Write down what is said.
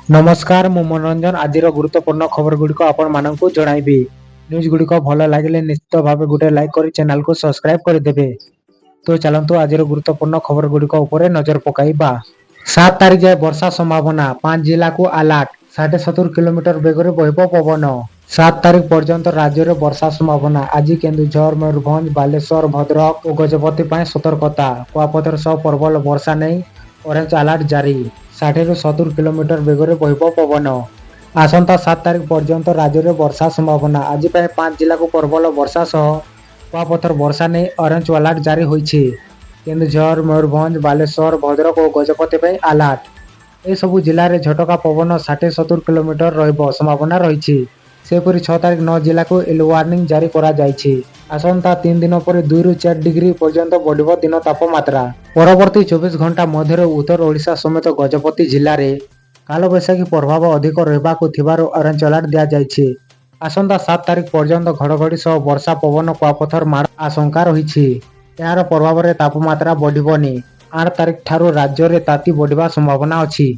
नमस्कार मु मनोरंजन आज गुरुत्वपूर्ण खबर गुड़िक आपण मानक जणाइबी। न्यूज गुड़िक भल लगे निश्चित भाव गोटे लाइक कर चैनल को सब्सक्राइब करदेवे। तो चलतु आज गुरुत्वपूर्ण खबर गुड़िक नजर पकाइबा। 7 तारिख जाए वर्षा संभावना 5 जिला को अलर्ट 70 किलोमीटर बेगर बहिब पवन। 7 तारिख पर्यंत राज्य में वर्षा संभावना। आज केन्दुझर मयूरभंज बालेश्वर भद्रक और गजपति सतर्कता। कुआपथर सह प्रबल वर्षा नहीं ऑरेंज अलर्ट जारी। 60 ରୁ 70 किलोमीटर बेगर बहिब पवन। आसंता 7 तारिख पर्यंत राज्य में वर्षा संभावना। आज 5 जिला को प्रबल वर्षा सह कुआपथर वर्षा नहीं ऑरेंज अलर्ट जारी होइछि। केन्दुझर मयूरभंज बालेश्वर भद्रक और गजपति अलर्ट। ए सबु जिले में झटका पवन 60-70 किलोमीटर रहिब संभावना रही। सेपरी 6 तारिख 9 जिला को येलो वार्निंग जारी करा जाइछि। आसंता 3 दिन पर 2 ରୁ 4 डिग्री पर्यंत बढ़िब दिन तापमात्रा। परवर्ती 24 घंटा मध्य उत्तर ओडिशा समेत गजपति जिले में कालबैशाखी प्रभाव अधिक रहिबाकु थिबारु ऑरेंज अलर्ट दिया जाइछि। आसंता 7 तारिख पर्यंत घड़घड़ी सह वर्षा पवन कुआपथर माड़ आशंका रही। यार प्रभाव में तापमात्रा बढ़िबनी। 8 तारिख ठारू राज्य में ताती बढ़िबा संभावना अछि।